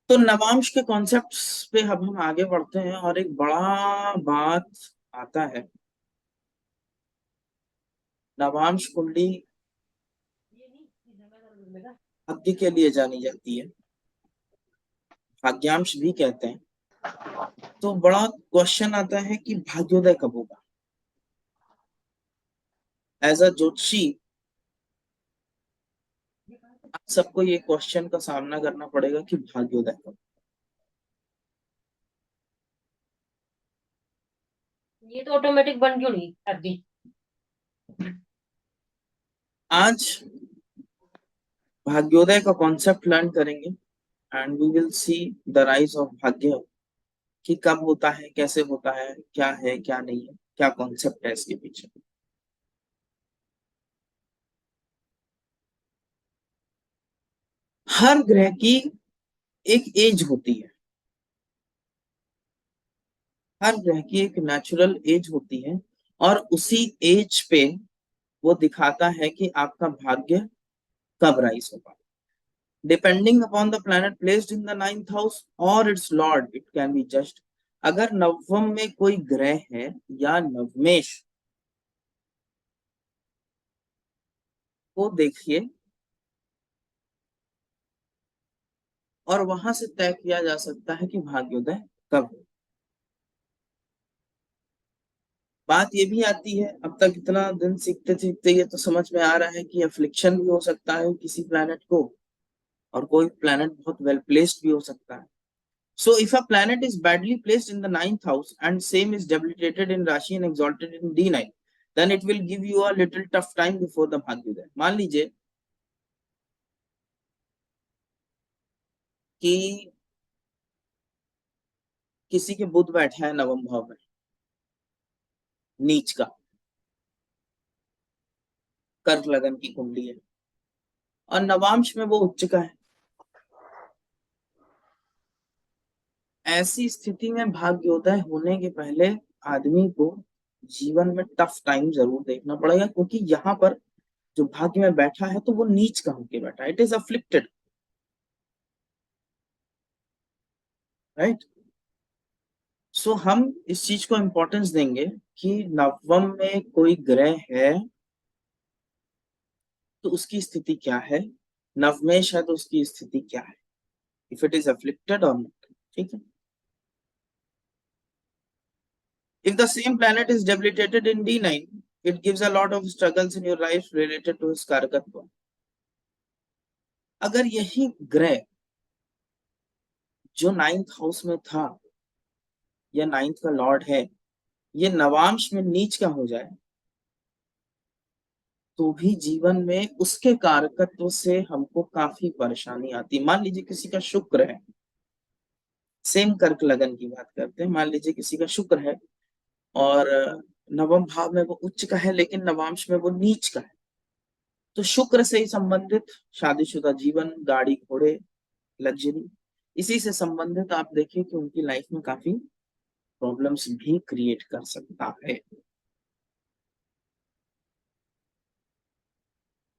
तो नवांश के कॉन्सेप्ट्स पे अब हम आगे बढ़ते हैं और एक बड़ा बात आता है। नवांश कुंडली भाग्य के लिए जानी जाती है, भाग्यांश भी कहते हैं। तो बड़ा क्वेश्चन आता है कि भाग्योदय कब होगा। एज अ ज्योतिषी आप सबको ये क्वेश्चन का सामना करना पड़ेगा कि भाग्योदय कब। ये तो ऑटोमेटिक बन क्यों नहीं अभी। आज भाग्योदय का कॉन्सेप्ट लर्न करेंगे and we will see the rise of bhagya, कि कब होता है, कैसे होता है क्या नहीं है, क्या कॉन्सेप्ट है इसके पीछे। हर ग्रह की एक एज होती है, हर ग्रह की एक नेचुरल एज होती है, और उसी एज पे वो दिखाता है कि आपका भाग्य कब राइज होगा। Depending upon the planet placed in the ninth house और its lord it can be just. अगर नवम में कोई ग्रह है या नवमेश, को देखिए और वहां से तय किया जा सकता है कि भाग्योदय कब हो। बात ये भी आती है, अब तक इतना दिन सीखते सीखते ये तो समझ में आ रहा है कि अफ्लिक्शन भी हो सकता है किसी प्लैनेट को, और कोई प्लैनेट बहुत वेल प्लेस्ड भी हो सकता है। So if a planet is badly placed in the ninth house and same is debilitated in Rashi and exalted in D9, then it will give you a little tough time before the Bhagyodaya. मान लीजिए कि किसी के बुध बैठा है नवम भाव में, नीच का, कर्क लगन की कुंडली है, और नवांश में वो उच्च का है। ऐसी स्थिति में भाग्योदय होने के पहले आदमी को जीवन में टफ टाइम जरूर देखना पड़ेगा, क्योंकि यहाँ पर जो भाग्य में बैठा है तो वो नीच का होके बैठा है, इट इज अफ्लिक्टेड, राइट। सो हम इस चीज को इंपॉर्टेंस देंगे कि नवम में कोई ग्रह है तो उसकी स्थिति क्या है, नवमेश है तो उसकी स्थिति क्या है, इफ इट इज अफ्लिक्टेड और नॉट। ठीक है। If the same planet is debilitated in D9, it gives a lot of struggles in your life related to his कारकत्व। अगर यही ग्रह जो नाइन्थ हाउस में था या नाइन्थ का लॉर्ड है, ये नवांश में नीच का हो जाए, तो भी जीवन में उसके कारकत्व से हमको काफी परेशानी आती। मान लीजिए किसी का शुक्र है, सेम कर्क लगन की बात करते हैं, मान लीजिए किसी का शुक्र है और नवम भाव में वो उच्च का है लेकिन नवांश में वो नीच का है, तो शुक्र से ही संबंधित शादीशुदा जीवन, गाड़ी घोड़े, लग्जरी, इसी से संबंधित आप देखिए कि उनकी लाइफ में काफी प्रॉब्लम्स भी क्रिएट कर सकता है।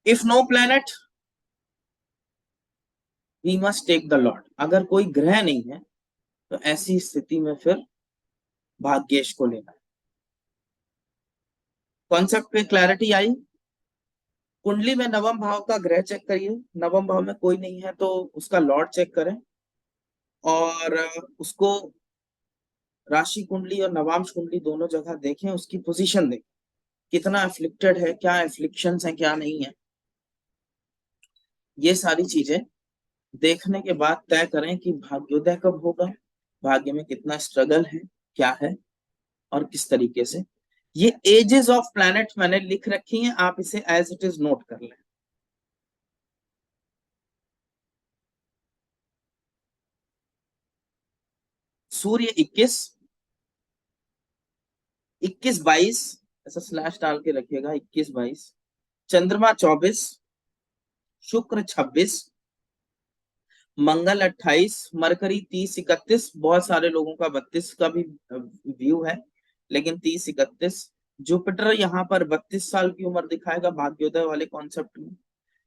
If no planet we must take the lord. अगर कोई ग्रह नहीं है तो ऐसी स्थिति में फिर भाग्येश को लेना है। कॉन्सेप्ट पे क्लैरिटी आई। कुंडली में नवम भाव का ग्रह चेक करिए, नवम भाव में कोई नहीं है तो उसका लॉर्ड चेक करें, और उसको राशि कुंडली और नवांश कुंडली दोनों जगह देखें, उसकी पोजीशन देखें, कितना एफ्लिक्टेड है, क्या एफ्लिक्शंस है क्या नहीं है, ये सारी चीजें देखने के बाद तय करें कि भाग्योदय कब होगा, भाग्य में कितना स्ट्रगल है, क्या है, और किस तरीके से। ये एजेस ऑफ प्लैनेट मैंने लिख रखी हैं, आप इसे एज इट इज नोट कर लें। सूर्य 21, 21-22, ऐसा स्लैश डाल के रखिएगा, 21-22। चंद्रमा 24, शुक्र 26, मंगल 28, मरकरी 30-31, बहुत सारे लोगों का 32 का भी व्यू है, लेकिन 30-31। जुपिटर यहाँ पर 32 साल की उम्र दिखाएगा भाग्योदय वाले कॉन्सेप्ट में।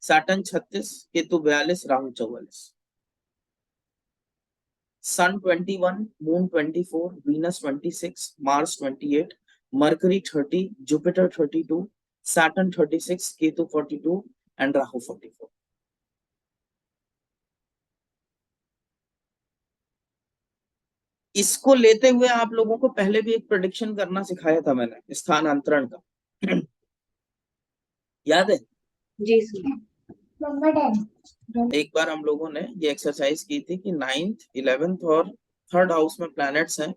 Saturn 36, Ketu 42, Rahu 44। Sun 21, Moon 24, Venus 26, Mars 28, Mercury 30, Jupiter 32, Saturn 36, Ketu 42 and Rahu 44। इसको लेते हुए आप लोगों को पहले भी एक प्रेडिक्शन करना सिखाया था मैंने, स्थानांतरण का। याद है? जी सर। एक बार हम लोगों ने ये एक्सरसाइज की थी कि 9th, 11th और 3rd हाउस में प्लैनेट्स हैं,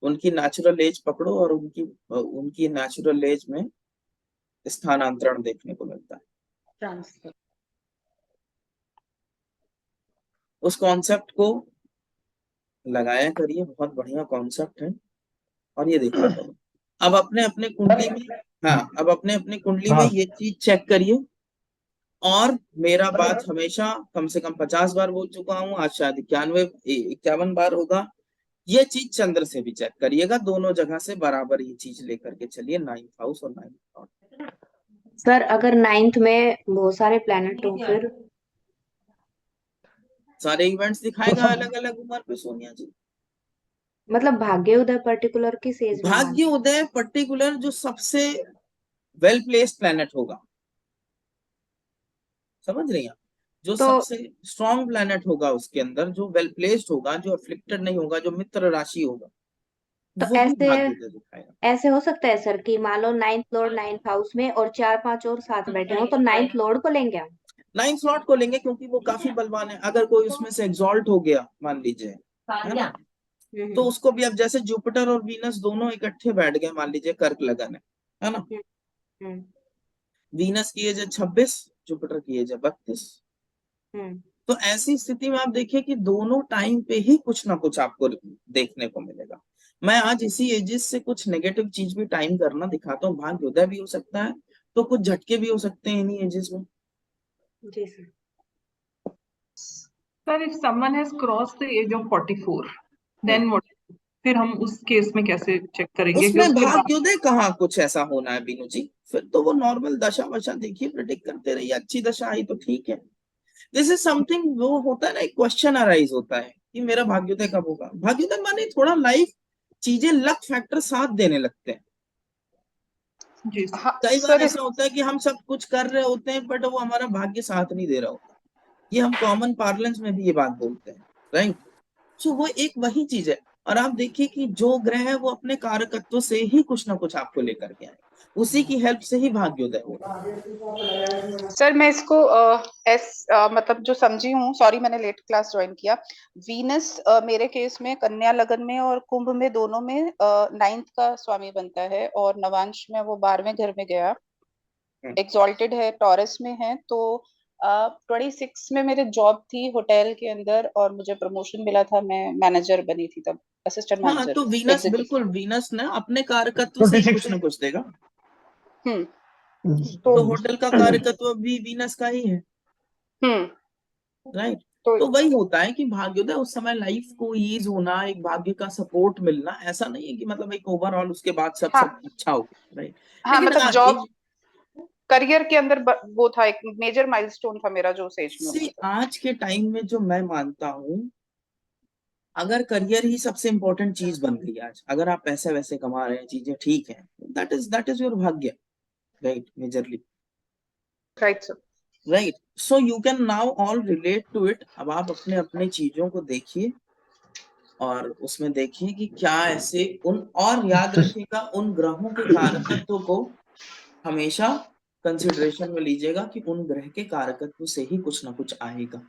उनकी नेचुरल एज पकड़ो और उनकी नेचुरल एज में स्थानांतरण देखने को मिलता है। ट्रांसफर। उस कॉन्सेप्ट को लगाया करिए, बहुत बढ़िया कॉन्सेप्ट है, और ये देखा करो। अब अपने अपने कुंडली में, हाँ, अब अपने अपने कुंडली में हाँ ये चीज चेक करिए। और मेरा बात हमेशा कम से कम 50 बार बोल चुका हूँ, आज शायद 51 बार होगा। ये चीज चंद्र से भी चेक करिएगा, दोनों जगह से बराबर ये चीज लेकर के चलिए, 9th हाउस और 9th हाउस। सर अगर 9th में बहुत सारे प्लेनेट हो फिर? सारे इवेंट्स तो दिखाएगा सब अलग अलग उम्र पे सोनिया जी। मतलब भाग्य उदय पर्टिकुलर किस एज में मान? भाग्य उदय पर्टिकुलर जो सबसे वेल प्लेस्ड प्लेनेट होगा, समझ रही हैं? जो तो सबसे स्ट्रॉन्ग प्लेनेट होगा उसके अंदर, जो वेल प्लेस्ड होगा, जो अफ्लिक्टेड नहीं होगा, जो मित्र राशि होगा, तो वही ऐसे भाग्य उदय दिखाएगा। ऐसे हो सकता है सर कि मान लो 9th लॉर्ड 9th हाउस में और 4 5 और साथ बैठे हो तो 9th लॉर्ड को लेंगे हम? 9th स्लॉट को लेंगे क्योंकि वो काफी बलवान है। अगर कोई उसमें से एग्जॉल्ट हो गया मान लीजिए, है ना, तो हम्म। उसको भी, अब जैसे जुपिटर और वीनस दोनों इकट्ठे बैठ गए मान लीजिए, कर्क लगन है ना, हम्म। हम्म। वीनस की एज है 26, जुपिटर की एज है 32। हम्म। तो ऐसी स्थिति में आप देखिए कि दोनों टाइम पे ही कुछ ना कुछ आपको देखने को मिलेगा। मैं आज इसी एजेस से कुछ नेगेटिव चीज भी टाइम करना दिखाता हूँ, भाग्योदय भी हो सकता है, तो कुछ झटके भी हो सकते हैं इन्हीं एजेस में। जी sir. Sir if someone has crossed the age of 44 hmm. then what? फिर हम उस केस में कैसे चेक करेंगे कि उसमें उसके बाद? भाग्योदय कहाँ कुछ ऐसा होना है बीनू जी, फिर तो वो नॉर्मल दशा वशा देखिए, प्रिडिक्ट करते रहिए, अच्छी दशा आई तो ठीक है। दिस इज समथिंग, वो होता है ना, एक क्वेश्चन अराइज होता है कि मेरा भाग्योदय कब होगा। भाग्योदय माने थोड़ा लाइफ, चीजें लक फैक्टर साथ देने लगते हैं। जी हाँ कई बार सर। ऐसा होता है कि हम सब कुछ कर रहे होते हैं बट वो हमारा भाग्य साथ नहीं दे रहा होता। ये हम कॉमन पार्लेंस में भी ये बात बोलते हैं, राइट? सो वो एक वही चीज है। और आप देखिए कि जो ग्रह है वो अपने कारकत्व से ही कुछ ना कुछ आपको लेकर के आए, उसी की हेल्प से ही भाग्योदय होगा। सर मैं इसको मतलब जो समझी हूँ, सॉरी मैंने लेट क्लास ज्वाइन किया। वीनस मेरे केस में कन्या लगन में और कुंभ में दोनों में 9th का स्वामी बनता है, और नवांश में वो 12वें घर में गया, हम्म। एक्सॉल्टेड है, टॉरस में है। तो 26 में मेरे जॉब थी होटल के अंदर और मुझे प्रमोशन मिला था, मैं मैनेजर बनी थी तब, असिस्टेंट हाँ, मैनेजर तो वीनस, एग्जीक्यूटिव। बिल्कुल वीनस ना अपने कारकत्व से ही कुछ 26। ना कुछ देगा। हम्म। तो तो होटल का कारकत्व भी वीनस का ही है, हम्म। राइट? तो तो वही होता है कि भाग्योदय उस समय लाइफ को ईज होना, एक भाग्य का सपोर्ट मिलना, ऐसा नहीं है कि मतलब एक ओवरऑल उसके बाद सब हाँ। सब अच्छा हो गया, राइट? हाँ लेकिन मतलब जॉब एक करियर के अंदर वो था, एक मेजर माइलस्टोन था मेरा जो उस एज में हुआ से था। आज के टाइम में जो मैं मानता हूँ, अगर करियर ही सबसे इंपॉर्टेंट चीज बन गई आज, अगर आप पैसे वैसे कमा रहे हैं, चीजें ठीक है, that is your bhagya, right, majorly, right sir. Right? So you can now all relate to it. अब आप अपने अपने चीजों को देखिए और उसमें देखिए कि क्या ऐसे उन, और याद रखिएगा उन ग्रहों के कारकत्व को हमेशा कंसिडरेशन में लीजिएगा कि उन ग्रह के कारकत्व से ही कुछ ना कुछ आएगा।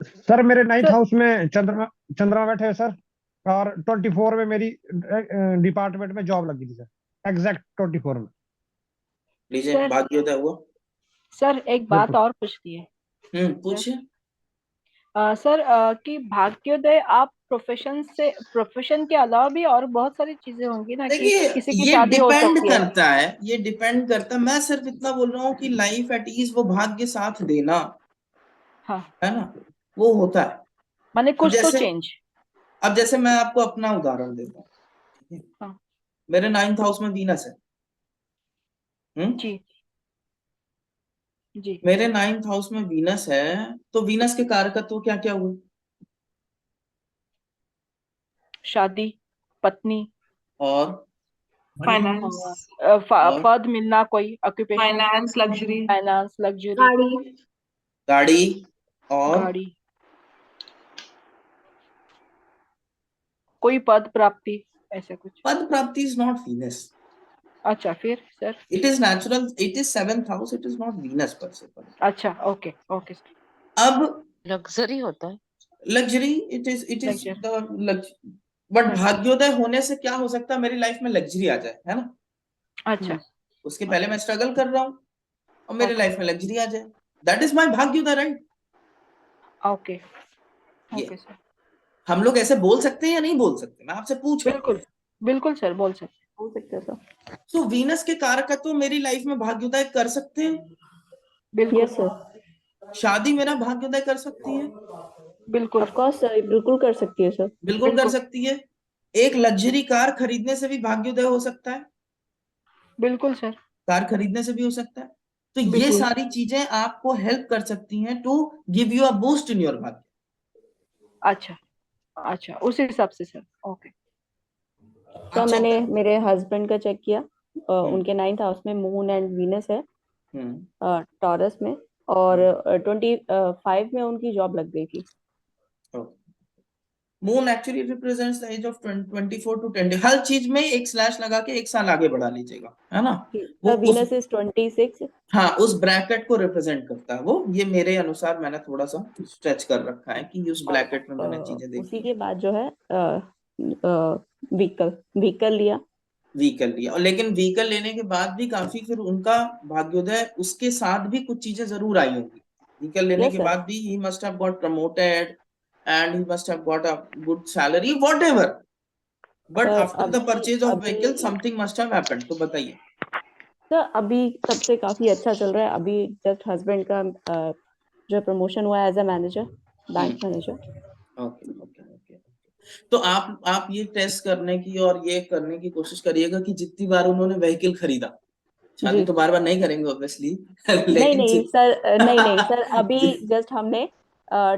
सर मेरे नाइन्थ सर हाउस में चंद्रमा चंद्रमा बैठे हैं सर। और 24 में मेरी डिपार्टमेंट में जॉब लगी थी सर, एग्जैक्ट 24 में। लीजिए, सर भाग्योदय हुआ। सर एक बात बिल्कुल। और पूछती है सर। पूछिए। सर कि भाग्योदय आप प्रोफेशन के अलावा भी और बहुत सारी चीजें होंगी ना, कि देखिए, किसी की ये शादी हो डिपेंड सकती है? करता है, ये डिपेंड करता है, मैं सिर्फ इतना बोल रहा हूँ कि लाइफ एट ईज, वो भाग्य साथ देना, हाँ। है ना, वो होता है। माने अब कुछ तो जैसे चेंज। अब जैसे मैं आपको अपना उदाहरण देता हूँ, ठीक है? हाँ। मेरे 9th हाउस में वीनस है। हम्म। जी। जी। मेरे 9th हाउस में वीनस है, तो वीनस के कारकत्व क्या क्या हुए? शादी, पत्नी, और फाइनेंस, और पद मिलना, कोई occupation, finance, luxury, finance, luxury, गाड़ी, गाड़ी, और गाड़ी, कोई पद प्राप्ति, ऐसे कुछ। पद प्राप्ति इज नॉट वीनस. अच्छा, फिर sir? It is natural. It is seventh house. It is not Venus per se. अच्छा, ओके ओके सर। अब लग्जरी होता है। Luxury, it is Luxury. the luxury. But Luxury. भाग्योदय होने से क्या हो सकता है, मेरी लाइफ में लग्जरी आ जाए, है ना. अच्छा, उसके पहले मैं स्ट्रगल कर रहा हूँ और मेरे Okay. लाइफ में लग्जरी आ जाए. दैट इज माय भाग्योदय, राइट. ओके ये ओके सर, हम लोग ऐसे बोल सकते हैं या नहीं बोल सकते, मैं आपसे पूछ रहा हूँ. बिल्कुल बिल्कुल सर, बोल सकते हैं सर। तो वीनस के कारकत्व मेरी लाइफ में भाग्योदय कर सकते हैं. बिल्कुल यस सर, शादी मेरा भाग्योदय कर सकती है. बिल्कुल ऑफ कोर्स सर, बिल्कुल कर सकती है सर। बिल्कुल कर सकती है. एक लग्जरी कार खरीदने से भी भाग्योदय हो सकता है. बिल्कुल सर, कार खरीदने से भी हो सकता है. तो ये बिल्कुल। सारी चीजें आपको हेल्प कर सकती हैं to give you a boost in your bhagya. अच्छा अच्छा, उस हिसाब से सर, ओके। सर आप check मैंने करें. मेरे हस्बैंड का चेक किया, उनके 9th हाउस में मून एंड वीनस है, टॉरस में, और 25 में उनकी जॉब लग गई थी। Moon actually represents the age of 24 to 20. हर चीज में एक स्लैश लगा के एक साल आगे बढ़ा लीजिएगा, है ना. वो सर उस वीनस इज 26। हाँ, उस ब्रैकेट को रिप्रेजेंट करता है वो. ये मेरे अनुसार मैंने थोड़ा सा स्ट्रेच कर रखा है कि उस ब्रैकेट में मैंने चीजें देखी. उसी के बाद जो है व्हीकल लिया। व्हीकल लिया, और लेकिन व्हीकल लेने के बाद भी काफी फिर उनका भाग्योदय उसके साथ भी कुछ चीजें जरूर आई होंगी. व्हीकल लेने यस के सर, बाद भी he must have got promoted and he must have got a good salary, whatever. But sir after the purchase of vehicle अभी समथिंग मस्ट हैव हैपेंड. तो बताइए. सर अभी तब से काफी अच्छा चल रहा है। अभी जस्ट हस्बैंड का जो प्रमोशन हुआ है as a manager, bank manager. Okay okay okay. तो आप ये टेस्ट करने की और ये करने की कोशिश करिएगा कि जितनी बार उन्होंने व्हीकल खरीदा, शादी जी तो बार बार नहीं करेंगे ऑब्वियसली नहीं लेकिन नहीं सर, नहीं नहीं सर, अभी जस्ट हमने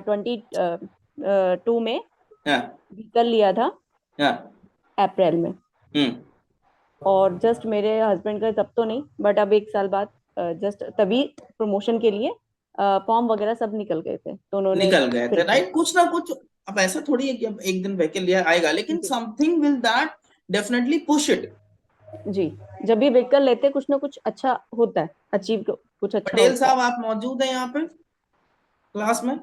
22 में हाँ व्हीकल लिया था, हाँ. अप्रैल में। हम्म. और जस्ट मेरे हस्बैंड का तब तो नहीं, बट अब 1 साल बाद जस्ट तभी प्रमोशन के लिए फॉर्म वगैरह सब निकल गए थे, तो उन्होंने निकल गए थे, फिल कर राइट. कुछ ना कुछ. अब ऐसा थोड़ी है कि अब एक दिन व्हीकल लिया आएगा, लेकिन जी something will that definitely push it. जी, जब भी व्हीकल लेते कुछ ना कुछ अच्छा होता है, अचीव कुछ अच्छा पटेल होता है। साहब, आप मौजूद हैं यहाँ पे क्लास में?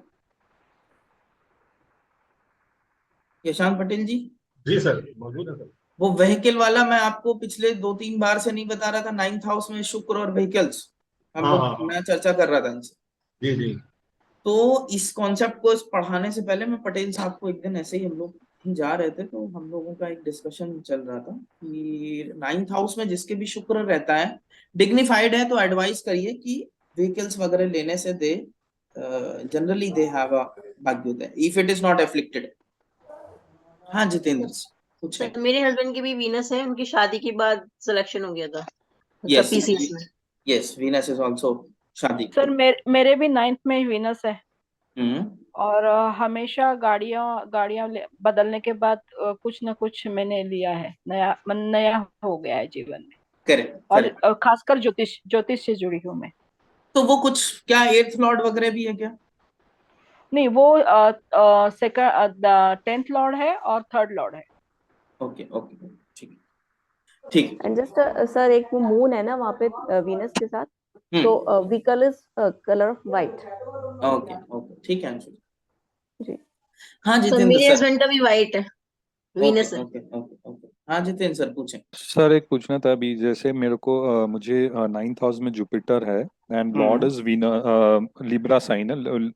यशांत पटेल जी. जी सर, मौजूद है सर। वो व्हीकल वाला मैं आपको पिछले 2-3 बार से नहीं बता रहा था, 9th हाउस में शुक्र और व्हीकल्स. हम हाँ लोग हाँ हाँ, मैं चर्चा कर रहा था इनसे. जी जी। तो इस कॉन्सेप्ट को पढ़ाने से पहले मैं पटेल साहब को एक दिन ऐसे ही हम लोग कहीं जा रहे थे, तो हम लोगों का एक डिस्कशन चल रहा था कि 9th हाउस में जिसके भी शुक्र रहता है, डिग्निफाइड है, तो एडवाइस करिए कि व्हीकल्स वगैरह लेने से they generally they have a भाग्योदय if it is not afflicted. हाँ जितेंद्र कुछ है. सर मेरे हस्बैंड की भी वीनस है, उनकी शादी के बाद सिलेक्शन हो गया था, मतलब यस पीसीएस में। यस, वीनस इज आल्सो शादी. सर मेरे भी 9th में वीनस है, हम्म. और हमेशा गाड़ियां बदलने के बाद कुछ ना कुछ मैंने लिया है, नया हो गया है जीवन में। करेक्ट और करेक्ट. खासकर ज्योतिष से जुड़ी हूँ मैं। तो वो कुछ क्या 8th लॉर्ड वगैरह भी है क्या? नहीं, वो सेकंड 10th लॉर्ड है और 3rd लॉर्ड है। ओके ओके, ठीक ठीक. एंड जस्ट सर, एक वो मून है ना वहाँ पे वीनस के साथ, तो vehicle is colour of white. Okay okay, ठीक है अंशु. जी हाँ सर जितेंद्र मेरे सर. हस्बैंड का भी वाइट है, ओके वीनस है। Okay okay okay. हाँ जितेंद्र सर पूछें. सर एक पूछना था अभी, जैसे मेरे को मुझे 9th हाउस में जुपिटर है and lord is Libra sign है,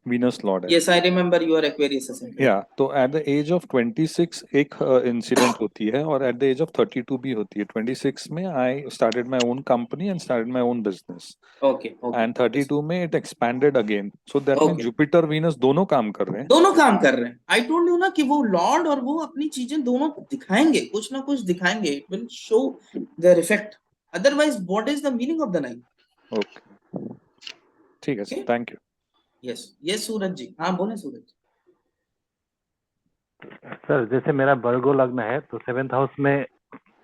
वीनस लॉर्ड है। Yes I remember your Aquarius ascendant. या तो एट द एज ऑफ 26 एक इंसिडेंट होती है और एट द एज ऑफ 32 भी होती है। 26 में I started my own company and started my own business, okay okay. And 32 में it expanded again, so that में ओके, जुपिटर वीनस दोनों काम कर रहे हैं। दोनों काम कर रहे हैं. आई टोल्ड यू ना कि वो लॉर्ड और वो अपनी चीजें दोनों दिखाएंगे, कुछ ना कुछ दिखाएंगे. It will show their effect. Otherwise what is the meaning of the nine? Okay ठीक है sir, thank you. Yes yes Suraj ji, हाँ बोले सूरज. सर जैसे मेरा वर्गो लग्न है तो 7th हाउस में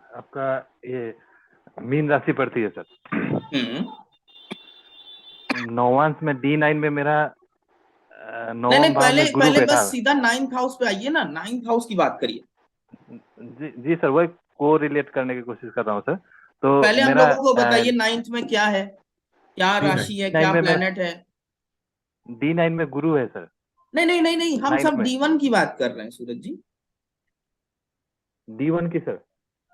आपका ये मीन राशि पड़ती है सर। नौवांश में D9 में मेरा नहीं नहीं, नवम भाव पहले में गुरु पहले बैठा बस सीधा 9th हाउस पे आइए ना, 9th हाउस की बात करिए। जी जी सर, वही को रिलेट करने की कोशिश कर रहा हूँ सर। तो पहले हम मेरा लोगों को बताइए 9th में क्या है, क्या राशि है, क्या D9 में मेरा प्लेनेट है। D9 में गुरु है सर। नहीं नहीं नहीं नहीं, हम 9th सब में D1 की बात कर रहे हैं सूरज जी। D1 की सर।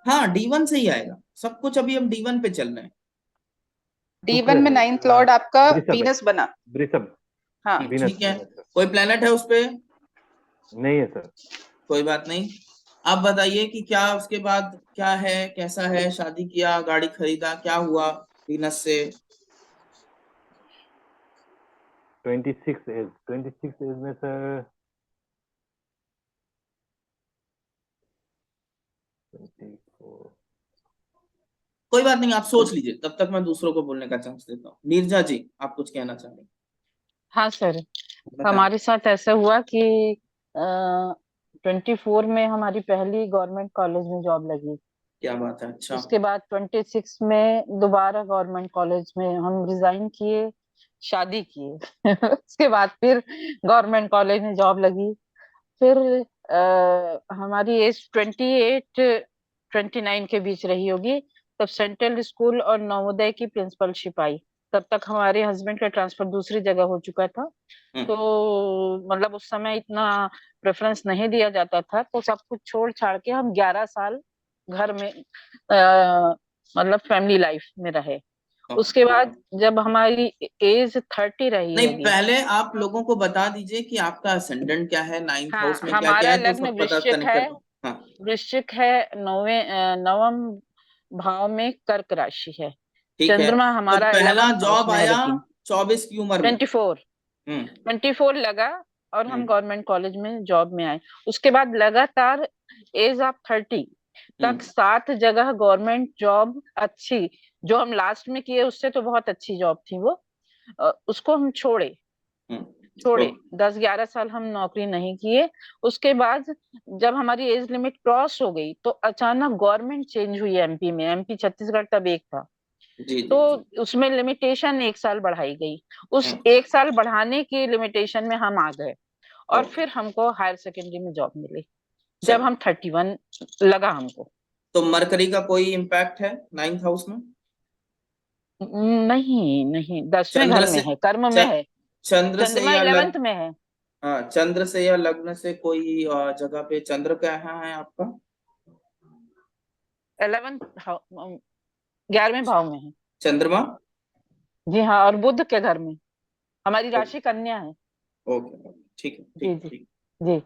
हाँ, D1 से ही आएगा सब कुछ, अभी हम D1 पे चल रहे हैं। शुक्र D1 में है, 9th लॉर्ड आपका वृषभ है, वीनस बना। वृषभ हाँ वीनस ठीक है, वीनस सर। कोई प्लेनेट है उस पे? नहीं है सर। कोई बात नहीं। आप बताइए कि क्या उसके बाद क्या है, कैसा है, शादी किया, गाड़ी खरीदा, क्या हुआ वीनस से? 26 एज में सर 24। कोई बात नहीं, आप सोच लीजिए, तब तक मैं दूसरों को बोलने का चांस देता हूँ। नीरजा जी, आप कुछ कहना चाह रहे हाँ सर, हैं, बताएं। हमारे साथ ऐसा हुआ कि 24 में हमारी पहली गवर्नमेंट कॉलेज में जॉब लगी। क्या बात है, अच्छा। उसके बाद 26 में दोबारा गवर्नमेंट कॉलेज में हम रिजाइन किए, शादी किए। उसके बाद फिर गवर्नमेंट कॉलेज में जॉब लगी। फिर हमारी एज 28-29 के बीच रही होगी, तब सेंट्रल स्कूल और नवोदय की प्रिंसिपलशिप आई। तब तक हमारे हस्बैंड का ट्रांसफर दूसरी जगह हो चुका था, तो मतलब उस समय इतना प्रेफरेंस नहीं दिया जाता था, तो सब कुछ छोड़ छाड़ के हम 11 साल घर में मतलब फैमिली लाइफ में रहे। उसके बाद जब हमारी एज 30 रही नहीं, होगी। पहले आप लोगों को बता दीजिए कि आपका असेंडेंट क्या है, 9th हाँ, हाउस में क्या क्या हमारा है, तो लग्न सब पता वृश्चिक कनेक्ट है। कर पाऊँ। हाँ वृश्चिक है, नवम भाव में कर्क राशि है। ठीक है। चंद्रमा तो हमारा पहला 11th हाउस जॉब में है, आया लेकिन 24 की उम्र में। 24 हम्म 24 लगा और हम गवर्नमेंट कॉलेज में जॉब में आए। उसके बाद लगातार एज ऑफ 30 तक 7 जगह गवर्नमेंट जॉब अच्छी, जो हम लास्ट में किए उससे तो बहुत अच्छी जॉब थी वो, उसको हम छोड़े। तो 10-11 साल हम नौकरी नहीं किए। उसके बाद जब हमारी एज लिमिट क्रॉस हो गई तो अचानक गवर्नमेंट चेंज हुई एमपी में। एमपी छत्तीसगढ़ तब एक था, जी तो जी जी। उसमें लिमिटेशन 1 साल बढ़ाई गई। उस 1 साल बढ़ाने की लिमिटेशन में हम आ गए और फिर हमको हायर सेकेंडरी में जॉब मिली जब हम 31 लगा हमको। तो मरकरी का कोई इम्पैक्ट है 9th हाउस में? नहीं नहीं, 10वें चंद्र घर में से है, कर्म में च, है। चंद्र से चंद्रमा या 11th लग में है। हाँ, चंद्र से या लग्न से कोई जगह पे चंद्र क्या है आपका? 11th 11वें भाव में है। चंद्रमा। जी हाँ, और बुध के घर में। हमारी राशि कन्या है। ओके, ठीक है, जी ठीक जी ठीक। जी।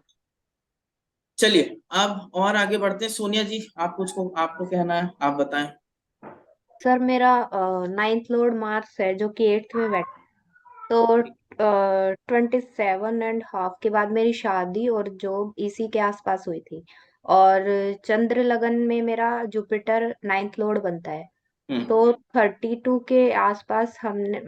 चलिए, अब और आगे बढ़ते हैं। सोनिया जी, आप कुछ को आपको कहना है, आप बताएं। सर मेरा 9th लॉर्ड मार्स है जो कि 8th में बैठा, तो 27.5 के बाद मेरी शादी और जॉब इसी के आसपास हुई थी। और चंद्र लगन में मेरा जुपिटर 9th लॉर्ड बनता है, तो 32 के आसपास हमने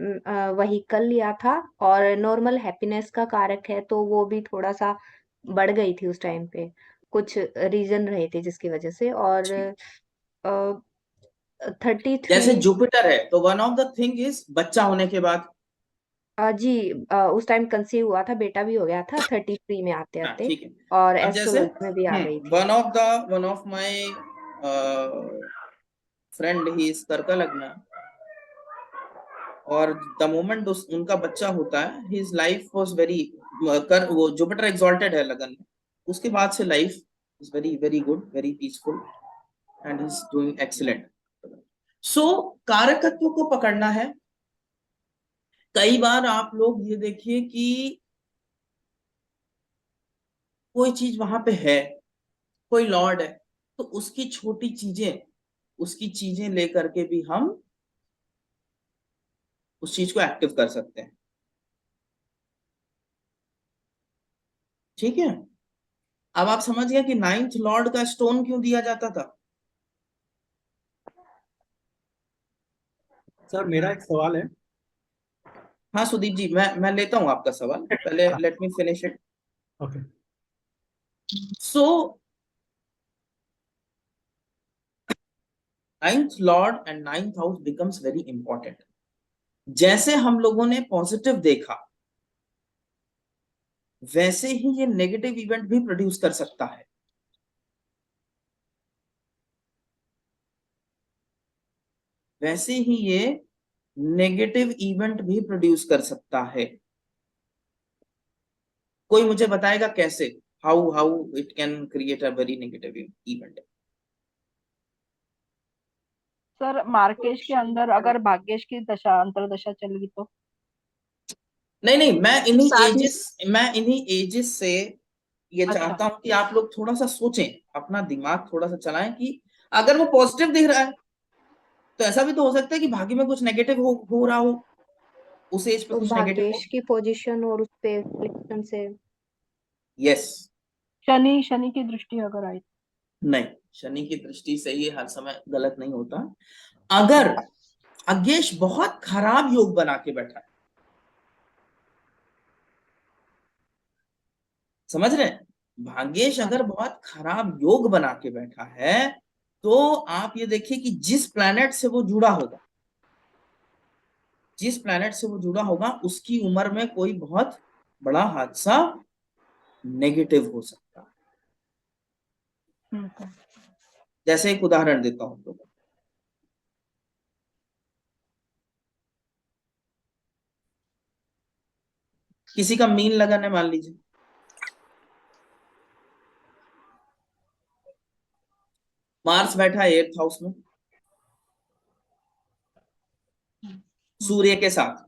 व्हीकल लिया था। और नॉर्मल हैप्पीनेस का कारक है, तो वो भी थोड़ा सा बढ़ गई थी उस टाइम पे, कुछ रीजन रहे थे जिसकी वजह से। और 33। जैसे जुपिटर है तो one of the thing is बच्चा होने के बाद। जी, उस टाइम कंसीव हुआ था, बेटा भी हो गया था 33 में आते हाँ आते। ठीक है। और अब जैसे एस्ट्रोलॉजी में भी आ गई थी। One of my friend, he is कर्क लग्न, और द मोमेंट उनका बच्चा होता है, हिज लाइफ वाज वेरी, कर वो जुपिटर एग्जॉल्टेड है लगन में, उसके बाद से life is very very good, very peaceful, and he is doing excellent. So कारकत्व को पकड़ना है। कई बार आप लोग ये देखिए कि कोई चीज वहां पे है, कोई लॉर्ड है, तो उसकी छोटी चीजें, उसकी चीजें लेकर के भी हम उस चीज को एक्टिव कर सकते हैं। ठीक है। अब आप समझ गए कि 9th लॉर्ड का स्टोन क्यों दिया जाता था। सर मेरा एक सवाल है। हाँ सुदीप जी, मैं लेता हूं आपका सवाल, पहले let me finish it. Okay. So ninth Lord and ninth house becomes very important. जैसे हम लोगों ने पॉजिटिव देखा, वैसे ही ये नेगेटिव इवेंट भी प्रोड्यूस कर सकता है। वैसे ही ये नेगेटिव इवेंट भी प्रोड्यूस कर सकता है। कोई मुझे बताएगा कैसे? How how it can create a very negative event? Sir मार्केश के अंदर अगर भाग्येश की दशा अंतरदशा चलेगी तो? नहीं नहीं, साथ मैं इन्हीं एजेस से ये अच्छा। चाहता हूं कि आप लोग थोड़ा सा सोचें, अपना दिमाग थोड़ा सा चलाएं कि अगर वो पॉजिटिव दिख रहा है तो ऐसा भी तो हो सकता है कि भाग्य में कुछ नेगेटिव हो रहा हो, उस एज पे तो कुछ नेगेटिव हो। भाग्येश की पोजीशन और उस पे सिलेक्शन से यस। शनि की दृष्टि अगर आई? नहीं, शनि की दृष्टि से ये हर समय गलत नहीं होता। अगर भाग्येश बहुत खराब योग बना के बैठा है, समझ रहे हैं? भाग्येश अगर बहुत खराब योग बना के बैठा है, तो आप ये देखिए कि जिस प्लैनेट से वो जुड़ा होगा, उसकी उम्र में कोई बहुत बड़ा हादसा नेगेटिव हो सकता है। जैसे एक उदाहरण देता हूं तो, किसी का मीन लगन है मान लीजिए, मार्स बैठा है 8th हाउस में सूर्य के साथ।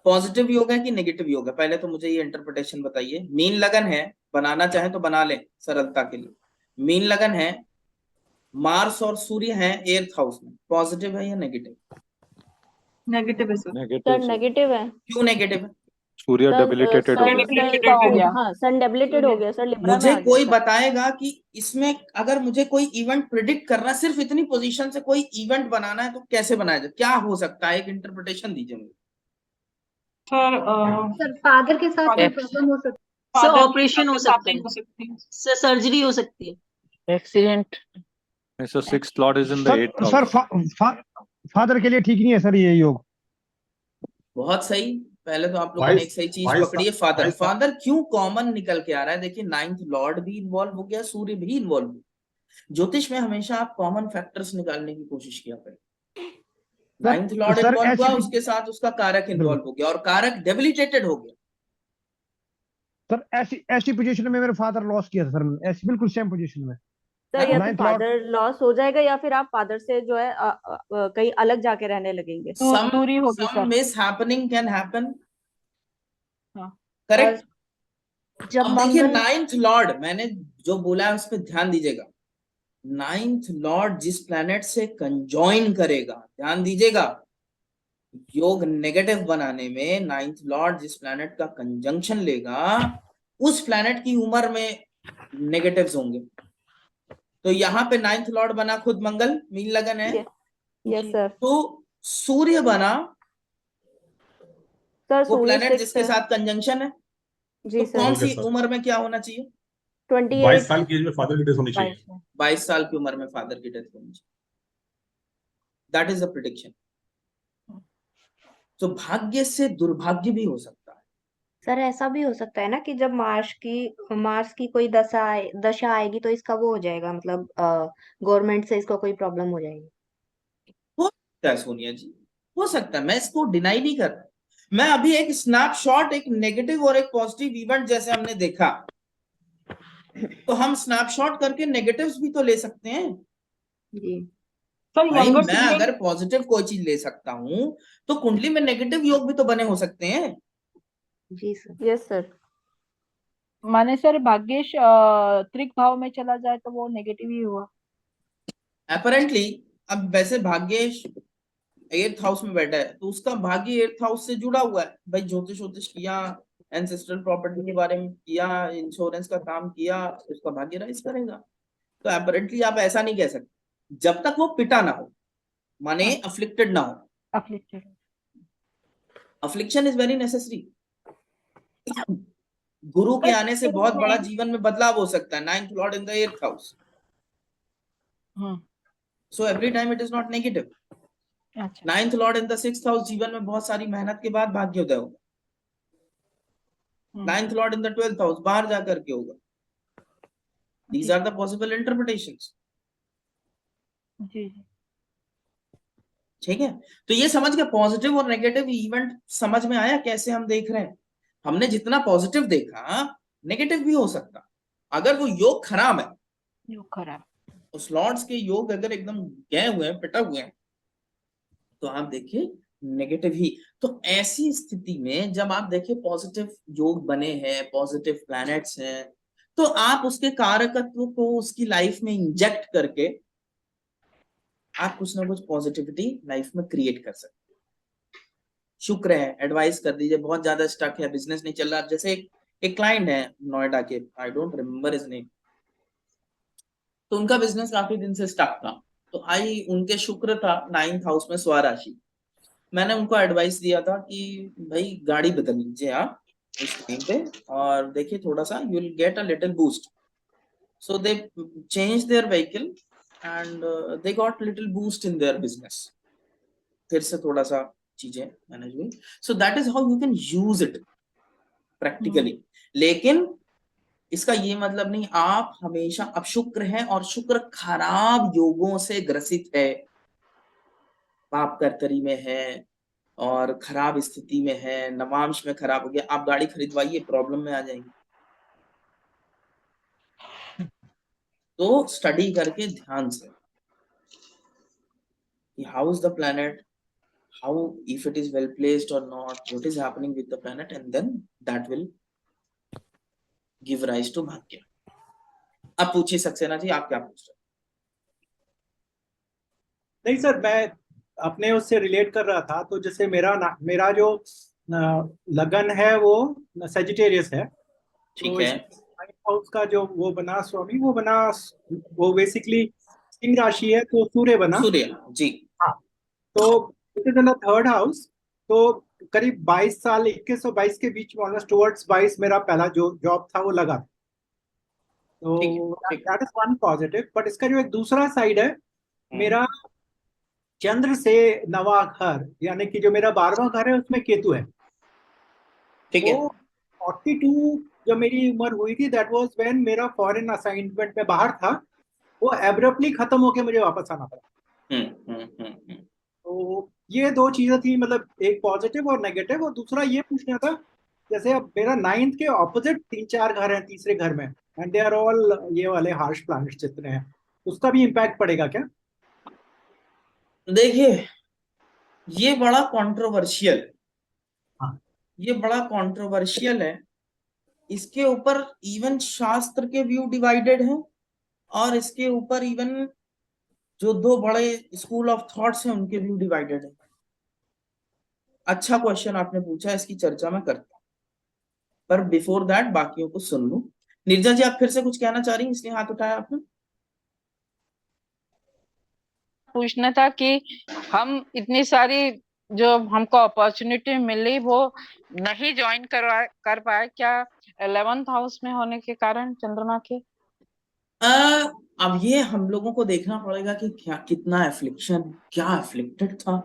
पॉजिटिव योग है कि नेगेटिव योग है? पहले तो मुझे ये इंटरप्रिटेशन बताइए। मीन लगन है, बनाना चाहे तो बना ले सरलता के लिए। मीन लगन है, मार्स और सूर्य है 8th हाउस में, पॉजिटिव है या नेगेटिव? नेगेटिव है sir. Sir negative sir. Negative है। क्यों नेगेटिव है? सूर्य सर डेबिलिटेटेड हो सन गया। डेबिलिटेटेड हो गया। हाँ सन डेबिलिटेड हो गया सर, लिब्रा में मुझे आ गया कोई सर। बताएगा कि इसमें अगर मुझे कोई इवेंट प्रिडिक्ट करना है, सिर्फ इतनी पोजीशन से कोई इवेंट बनाना है, तो कैसे बनाया जाए? क्या हो सकता है? एक इंटरप्रिटेशन दीजिए मुझे। सर सर फादर के साथ कोई Ex- प्रॉब्लम हो सकती सर फादर ऑपरेशन हो सकता साथ है, हो सकती है। सर सर्जरी हो सकती है। Accident. Sir sixth Lord is in the sir 8th sir house. Father के लिए ठीक नहीं है सर ये योग। बहुत सही। पहले तो आप लोगों ने एक बाईस सही चीज बाईस पकड़ी है, फादर। बाईस फादर क्यों कॉमन निकल के आ रहा है? देखिए, नाइन्थ लॉर्ड भी इन्वॉल्व हो गया, सूर्य भी इन्वॉल्व हो गया। ज्योतिष में हमेशा आप कॉमन फैक्टर्स निकालने की कोशिश किया करें। Ninth sir Lord sir involve हुआ, ऐसी उसके साथ उसका कारक बिल्कुल इन्वॉल्व हो गया, और कारक डेबिलिटेटेड हो गया। सर, ऐसी ऐसी पोजीशन में मेरे फादर लॉस किया था सर मैंने, ऐसी बिल्कुल सेम पोजीशन में। सर या तो नाइन्थ लॉर्ड फादर लॉस हो जाएगा या फिर आप फादर से जो है कहीं अलग जाके रहने लगेंगे। दूरी होगी some sir. Miss happening can happen. हाँ। करेक्ट। जब अब देखिए, मंगल नाइन्थ लॉर्ड, मैंने जो बोला है उस पर ध्यान दीजिएगा। नाइन्थ लॉर्ड जिस प्लैनेट से कंजॉइन करेगा, ध्यान दीजिएगा, योग नेगेटिव बनाने में नाइन्थ लॉर्ड जिस प्लैनेट का कंजंक्शन लेगा, उस प्लैनेट की उम्र में नेगेटिव्स होंगे। तो यहाँ पे नाइन्थ लॉर्ड बना खुद मंगल, मीन लगन है। Yes sir. तो सूर्य बना सर वो सूर्य प्लैनेट 6 जिसके है। साथ कंजंक्शन है। तो जी सर। कौन ठीक है सी सर। उम्र में क्या होना चाहिए? 28। 22 साल की एज में फादर की डेथ होनी चाहिए। 22 साल की उम्र में फादर की डेथ होनी चाहिए। That is the prediction. तो भाग्य से दुर्भाग्य भी हो सकता है। सर ऐसा भी हो सकता है ना कि जब मार्स की कोई दशा आएगी तो इसका वो हो जाएगा, मतलब गवर्नमेंट से इसको कोई प्रॉब्लम हो जाएगी। हो सकता है सोनिया जी, हो सकता है, मैं इसको डिनाई नहीं कर रहा। मैं अभी एक स्नैपशॉट, एक नेगेटिव और एक पॉजिटिव इवेंट जैसे हमने देखा, तो हम स्नैपशॉट करके नेगेटिव्स भी तो ले सकते हैं। जी सर भाई, यंगर मैं सिबलिंग। अगर पॉजिटिव कोई चीज ले सकता हूं, तो कुंडली में नेगेटिव योग भी तो बने हो सकते हैं। जी सर। Yes sir. माने सर भाग्येश त्रिक भाव में चला जाए तो वो नेगेटिव ही हुआ। अपेरेंटली। अब वैसे भाग्येश 8th हाउस में बैठा है, तो उसका भाग्य 8th हाउस से जुड़ा हुआ है। भाई ज्योतिष वोतिष किया, एंसेस्ट्रल प्रॉपर्टी के बारे में किया, इंश्योरेंस का काम किया, उसका भाग्य राइज करेगा। तो अपेरेंटली आप ऐसा नहीं कह सकते जब तक वो पिटा ना हो, माने अफ्लिक्टेड ना हो। Afflicted. Affliction is very necessary. गुरु के बट आने से बहुत बड़ा जीवन में बदलाव हो सकता है। 9th Lord in the 8th house, so every time it is not negative. 9th Lord in the 6th house, जीवन में बहुत सारी मेहनत के बाद भाग्योदय होगा। 9th Lord in the 12th house, बाहर जाकर के होगा। These are the possible interpretations. जी। ठीक है, तो ये समझ के पॉजिटिव और नेगेटिव इवेंट समझ में आया कैसे हम देख रहे हैं। हमने जितना पॉजिटिव देखा, नेगेटिव भी हो सकता। अगर वो योग खराब है, योग खराब, उस लॉर्ड्स के योग अगर एकदम गए हुए हैं, पिटा हुए हैं, तो आप देखिए नेगेटिव ही। तो ऐसी स्थिति में जब आप देखिए पॉजिटिव योग बने हैं, पॉजिटिव प्लैनेट्स हैं, तो आप उसके कारकत्व को उसकी लाइफ में इंजेक्ट करके आप कुछ ना कुछ पॉजिटिविटी लाइफ में क्रिएट कर सकते। शुक्र है, एडवाइस कर दीजिए, बहुत ज्यादा स्टक है, बिजनेस नहीं चल रहा। जैसे एक क्लाइंट है नोएडा के, I don't remember his name, तो उनका बिजनेस काफी दिन से स्टक था। तो आई उनके शुक्र था 9th हाउस में स्वराशि। मैंने उनको एडवाइस दिया था कि भाई गाड़ी बदल लीजिए आप इस टाइम पे, और देखिए थोड़ा सा you will get a little boost. So they change their vehicle and they got little boost in their business. फिर से थोड़ा सा चीजें मैनेज हुई। सो that is how you can use it practically. लेकिन इसका ये मतलब नहीं आप हमेशा, अब शुक्र है और शुक्र खराब योगों से ग्रसित है, पाप कर्तरी में है और खराब स्थिति में है, नवांश में खराब हो गया, आप गाड़ी खरीदवाइए, प्रॉब्लम में आ जाएंगे। तो स्टडी करके ध्यान से कि how is the planet, how if it is well placed और not, what is happening with the planet, and then that will give rise to भाग्य। अब पूछिए सक्सेना जी, आप क्या पूछ रहे? नहीं सर, मैं अपने उससे रिलेट कर रहा था। तो जैसे मेरा जो लगन है वो सेजिटेरियस है। ठीक तो है। हाउस का जो वो बना स्वामी, वो बना, वो बेसिकली सिंह राशि है, तो सूर्य बना। सूर्य जी। हाँ, तो it is in the 3rd house. तो करीब 22 साल, 21 और 22 के बीच में, ऑलमोस्ट टुवर्ड्स 22, मेरा पहला जो जॉब था वो लगा। तो that is one positive. But इसका जो एक दूसरा साइड है, मेरा चंद्र से 9वां घर, यानी कि जो मेरा 12वां घर है, उसमें केतु है। ठीक है। वो 42 जब मेरी उम्र हुई थी, दैट वाज व्हेन मेरा फॉरेन असाइनमेंट में बाहर था, वो एब्रप्टली खत्म होके मुझे वापस आना पड़ा। तो ये दो चीजें थी, मतलब एक पॉजिटिव और नेगेटिव। और दूसरा ये पूछना था, जैसे अब मेरा 9th के ऑपोजिट 3-4 घर हैं तीसरे घर में, एंड दे आर ऑल ये वाले हार्श प्लैनेट्स जितने हैं, उसका भी इम्पैक्ट पड़ेगा क्या? देखिए ये बड़ा कंट्रोवर्शियल, ये बड़ा कंट्रोवर्शियल है। इसके ऊपर इवन शास्त्र के व्यू डिवाइडेड हैं, और इसके ऊपर इवन जो दो बड़े स्कूल ऑफ थॉट्स हैं उनके व्यू डिवाइडेड है। अच्छा क्वेश्चन आपने पूछा, इसकी चर्चा मैं करता हूं, पर बिफोर दैट बाकियों को सुन लूं। निर्जा जी, आप फिर से कुछ कहना चाह रही हैं, इसलिए हाथ उठाया आपने? पूछना था कि हम इतनी सारी जो हमको अपॉर्चुनिटी मिली वो नहीं ज्वाइन कर पाए क्या, 11th हाउस में होने के कारण चंद्रमा के? अब ये हम लोगों को देखना पड़ेगा कि क्या, कितना एफ्लिक्शन, क्या एफ्लिक्टेड था,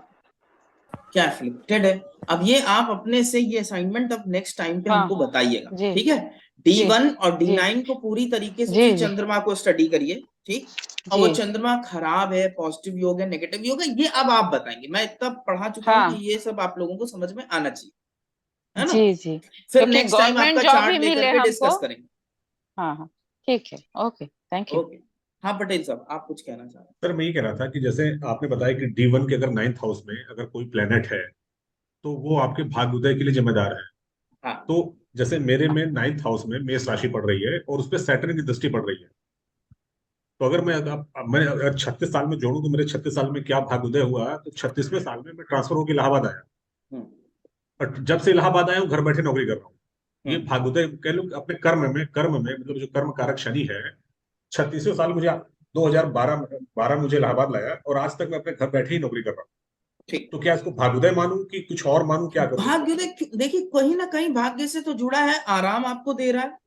क्या एफ्लिक्टेड है। अब ये आप अपने से ये असाइनमेंट अब नेक्स्ट टाइम पे हमको बताइएगा, ठीक है? D1 और D9 को पूरी तरीके से उसी चंद्रमा को स्टडी करिए, ठीक? और वो चंद्रमा खराब है, पॉजिटिव योग है, नेगेटिव योग है, ये अब आप बताएंगे। मैं इतना पढ़ा चुका हूँ कि ये सब आप लोगों को समझ में आना चाहिए, है ना? जी फिर क्योंकि नेक्स्ट टाइम गवर्नमेंट आपका जॉब चार्ट ही लेकर मिले के हमको। डिस्कस करेंगे। हाँ, ठीक है, ओके, थैंक यू। ओके, हाँ पटेल साहब, आप कुछ कहना चाह रहे हैं? सर मैं ये कह रहा था कि जैसे आपने बताया कि D1 के अगर 9th हाउस में अगर कोई प्लेनेट है तो वो आपके भाग्योदय के लिए जिम्मेदार है। हाँ। तो जैसे मेरे में 9th हाउस में मेष राशि पड़ रही है और उस पर सैटर्न की दृष्टि पड़ रही है। तो अगर मैं अगर 36 साल में जोड़ूं तो मेरे 36 साल में क्या भाग्योदय हुआ, तो 36वें साल में मैं ट्रांसफर होकर इलाहाबाद आया। और जब से इलाहाबाद आया हूँ घर बैठे नौकरी कर रहा हूँ। ये भाग्योदय कह लो अपने कर्म में मतलब जो कर्म कारक शनि है, 36वें साल मुझे 2012 मुझे इलाहाबाद लाया और आज तक मैं अपने घर बैठे ही नौकरी कर रहा हूँ। ठीक, तो क्या इसको भाग्योदय मानूं कि कुछ और मानूं, क्या करूं इसका? भाग्योदय देखिए कहीं ना कहीं भाग्य से तो जुड़ा है, आराम आपको दे रहा है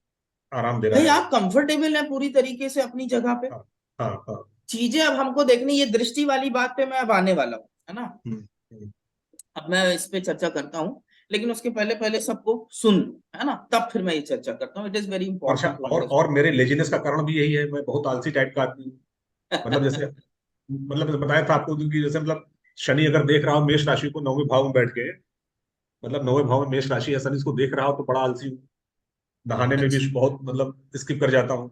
आराम दे रहा भाई, है। आप कंफर्टेबल है पूरी तरीके से अपनी जगह पे। हाँ हाँ हाँ। चीजें अब हमको देखनी, ये दृष्टि वाली बात पे मैं अब आने वाला हूँ, है ना। हम्म, हम्म। अब मैं इस पे चर्चा करता हूँ, लेकिन उसके पहले पहले सबको सुन लो, है ना, तब फिर मैं ये चर्चा करता हूँ। इट इज वेरी और अच्छा, इंपॉर्टेंट टू और मेरे लेजीनेस का कारण भी यही है, मैं बहुत आलसी टाइप का आदमी हूँ। मतलब जैसे, अंडरस्टैंड। मतलब बताया था आपको कि जैसे मतलब शनि अगर देख रहा हो मेष राशि को 9वें भाव में बैठ के, मतलब 9वें भाव में मेष राशि है, शनि इसको देख रहा हो तो बड़ा आलसी हूँ। नहाने में भी अच्छा बहुत मतलब स्किप कर जाता हूँ।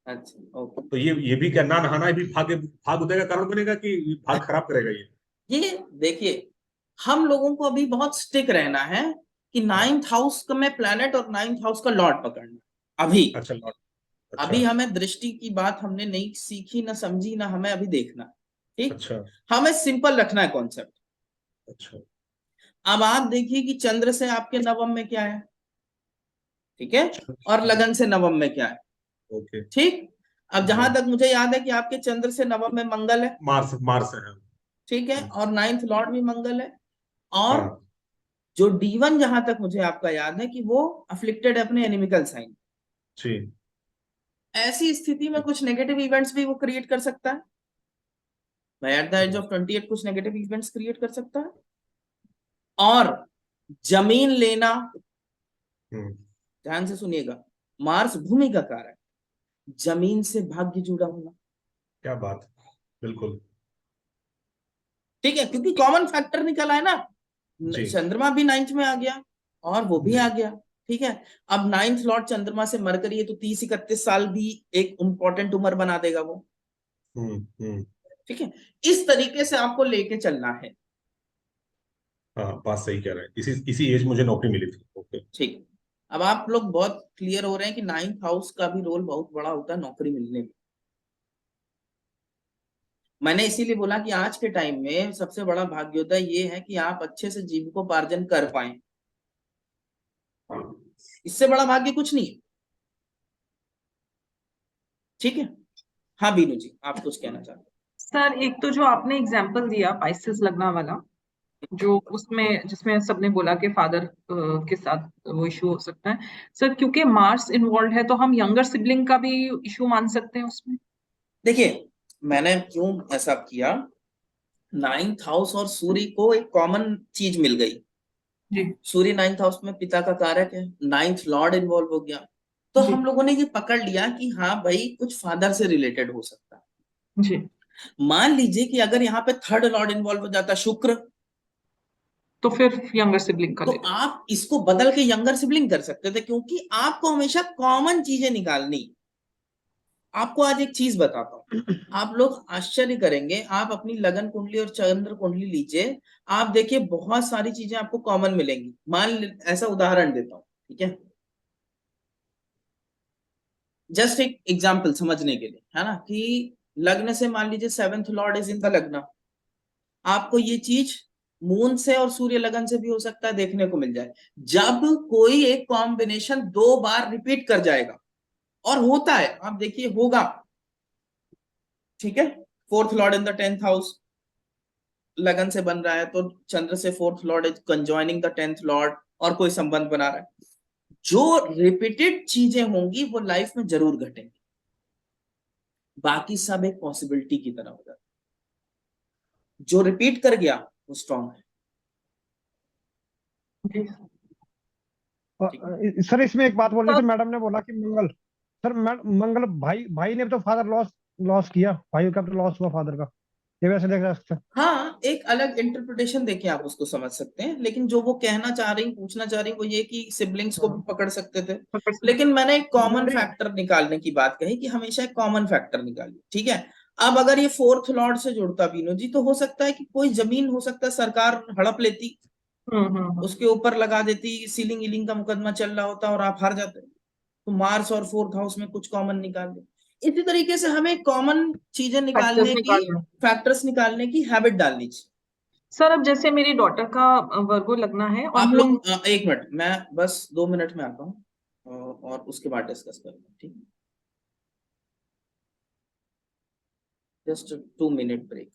अच्छा, ओके। तो ये भी क्या, ना नहाना भी भाग उदय का कारण बनेगा कि भाग खराब करेगा ये? ये देखिए, हम लोगों को अभी बहुत स्टिक रहना है कि हाँ। नाइन्थ हाउस का में प्लैनेट और नाइन्थ हाउस का लॉर्ड पकड़ना अभी। अच्छा लॉर्ड। अच्छा अभी हमें दृष्टि की बात हमने नहीं सीखी, ना समझी, ना हमें अभी देखना। ठीक, अच्छा हमें सिंपल रखना है कॉन्सेप्ट। अच्छा। अब आप देखिए कि चंद्र से आपके नवम में क्या है, ठीक है, और अच्छा, लगन से नवम में क्या है। ओके। ठीक, अब हाँ, जहां तक मुझे याद है कि आपके चंद्र से नवम में मंगल है, मार्स मार्स है। ठीक है, और नाइन्थ लॉर्ड भी मंगल है। और हाँ जो D1 जहां तक मुझे आपका याद है कि वो अफ्लिक्टेड है अपने एनिमिकल साइन। जी। ऐसी स्थिति में कुछ नेगेटिव इवेंट्स भी वो क्रिएट कर सकता है भाई, एट द एज ऑफ 28 कुछ नेगेटिव इवेंट्स क्रिएट कर सकता है। और जमीन लेना, हम्म। ध्यान से सुनिएगा, मार्स भूमि का कारक, जमीन से भाग्य जुड़ा होना। क्या बात, बिल्कुल। ठीक है, क्योंकि कॉमन फैक्टर निकला है ना, जी चंद्रमा भी नाइन्थ में आ गया और वो भी आ जी। गया। ठीक है, अब नाइन्थ लॉर्ड चंद्रमा से मरकरी है, तो 30-31 साल भी एक इंपॉर्टेंट उम्र बना देगा वो। हम्म। ठीक है, इस तरीके से आपको लेके चलना है। हाँ, बात सही कह रहे हैं, इसी इसी एज मुझे नौकरी मिली थी। ओके। ठीक, अब आप लोग बहुत क्लियर हो रहे हैं कि नाइन्थ हाउस का भी रोल बहुत बड़ा होता है नौकरी मिलने में। मैंने इसीलिए बोला कि आज के टाइम में सबसे बड़ा भाग्योदय ये है कि आप अच्छे से जीविकोपार्जन कर पाए, इससे बड़ा भाग्य कुछ नहीं है। ठीक है, हाँ बीनू जी, आप कुछ कहना चाहते हैं? सर एक तो जो आपने एग्जाम्पल दिया पाइसेस लगना वाला, जो उसमें जिसमें सबने बोला कि फादर के साथ वो इशू हो सकता है, सर क्योंकि मार्स इन्वॉल्व है तो हम यंगर सिबलिंग का भी इशू मान सकते हैं उसमें? देखिए, मैंने क्यों ऐसा किया, नाइन्थ हाउस और सूर्य को एक कॉमन चीज मिल गई। जी सूर्य नाइन्थ हाउस में पिता का कारक है, नाइन्थ लॉर्ड इन्वॉल्व हो गया, तो जी हम लोगों ने ये पकड़ लिया कि हाँ भाई कुछ फादर से रिलेटेड हो सकता है। जी। मान लीजिए कि अगर यहाँ पे थर्ड लॉर्ड इन्वॉल्व हो जाता शुक्र, तो फिर यंगर सिबलिंग का तो ले लें। आप इसको बदल के यंगर सिबलिंग कर सकते थे, क्योंकि आपको हमेशा कॉमन चीजें निकालनी। आपको आज एक चीज बताता हूँ, आप लोग आश्चर्य करेंगे, आप अपनी लगन कुंडली और चंद्र कुंडली लीजिए, आप देखिए बहुत सारी चीजें आपको कॉमन मिलेंगी। ऐसा उदाहरण देता हूँ, ठीक है, जस्ट एक एग्जाम्पल समझने के लिए, है ना, कि लग्न से मान लीजिए seventh Lord is in the लग्न, आपको ये चीज मून से और सूर्य लगन से भी हो सकता है देखने को मिल जाए। जब कोई एक कॉम्बिनेशन 2 बार रिपीट कर जाएगा, और होता है, आप देखिए होगा, ठीक है, fourth lord in the 10th house लगन से बन रहा है, तो चंद्र से fourth lord is conjoining the 10th lord, और कोई संबंध बना रहा है, जो रिपीटेड चीजें होंगी वो लाइफ में जरूर घटेंगी, बाकी सब एक पॉसिबिलिटी की तरह हो जाता है। जो रिपीट कर गया वो स्ट्रांग है। जी ठीक है, सर इसमें एक बात बोलनी सर। थी, मैडम ने बोला कि मंगल, सर मंगल भाई भाई ने तो फादर लॉस लॉस किया, भाई का तो लॉस हुआ फादर का, ये वैसे देख सकते हैं। हाँ एक अलग इंटरप्रिटेशन देके आप उसको समझ सकते हैं, लेकिन जो वो कहना चाह रही, पूछना चाह रही वो ये कि सिबलिंग्स को भी हाँ, पकड़ सकते थे। पकड़ सकते। लेकिन मैंने एक कॉमन नहीं फैक्टर निकालने की बात कही कि हमेशा एक कॉमन फैक्टर निकालिए। ठीक है, अब अगर ये फोर्थ लॉर्ड से जुड़ता बीनू जी, तो हो सकता है कि कोई जमीन, हो सकता है सरकार हड़प लेती, उसके ऊपर लगा देती, सीलिंग ईलिंग का मुकदमा चल रहा होता और आप हार जाते। तो मार्स और फोर्थ हाउस में कुछ कॉमन निकाल दे। इसी तरीके से हमें कॉमन चीजें फैक्टर्स निकालने की, निकालना। फैक्टर्स निकालने की हैबिट डालनी चाहिए। सर अब जैसे मेरी डॉटर का वर्गो लगना है और आप मून। लोग एक मिनट, मैं बस 2 मिनट में आता हूँ, और उसके बाद डिस्कस करेंगे, ठीक है, जस्ट 2 मिनट ब्रेक।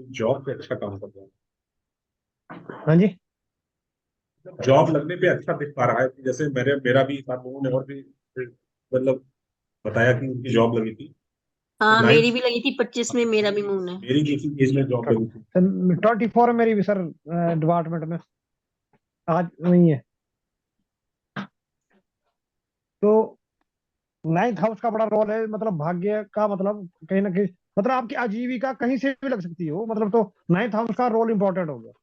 जॉब पे अच्छा काम कर रहा है, हाँ जी जॉब लगने पे अच्छा दिख पा रहा है। जैसे मेरा भी था, लोगों ने और भी मतलब बताया कि उनकी जॉब लगी थी हाँ, नाइन्थ, मेरी भी लगी थी 25 में, मेरा भी मून है। मेरी भी इसी एज में जॉब लगी थी। 24 है मेरी भी सर, डिपार्टमेंट में आज नहीं है। तो नाइन्थ हाउस का बड़ा रोल है, मतलब भाग्य का, मतलब कहीं ना कहीं, मतलब आपकी आजीविका कहीं से भी लग सकती है वो, मतलब तो नाइन्थ हाउस का रोल इंपॉर्टेंट हो गया।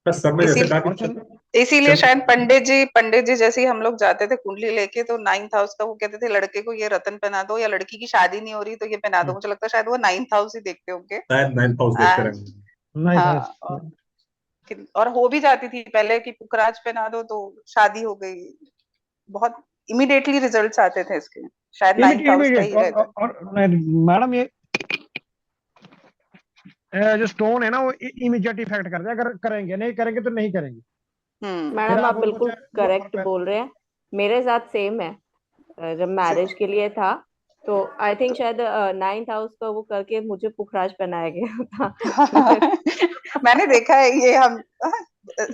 बस सर ने जैसे कहा और कि इसीलिए शायद चंद्र पंडित जी जैसे ही हम लोग जाते थे कुंडली लेके, तो 9th हाउस का वो कहते थे लड़के को ये रतन पहना दो, या लड़की की शादी नहीं हो रही तो ये पहना दो। मुझे लगता है शायद वो 9th हाउस ही देखते होंगे। शायद 9th हाउस देखते एंड रहेंगे। Ninth house. हाँ, और हो भी जाती थी पहले कि पुखराज पहना दो तो शादी हो गई। बहुत इमिडिएटली रिजल्ट्स आते थे इसके, शायद 9th हाउस का इमीडिएट। ही रहता है। और मैडम ये जो स्टोन है ना, वो इमीडिएट इफेक्ट करते हैं, अगर करेंगे, नहीं करेंगे तो नहीं करेंगे। फिर मैडम आप आप उनको बिल्कुल चाहे वो करेक्ट बोल रहे हैं। मेरे साथ सेम है। जब मैरिज के लिए था तो आई थिंक शायद 9th हाउस का वो करके मुझे पुखराज पहनाया गया था। मैंने देखा है ये। हम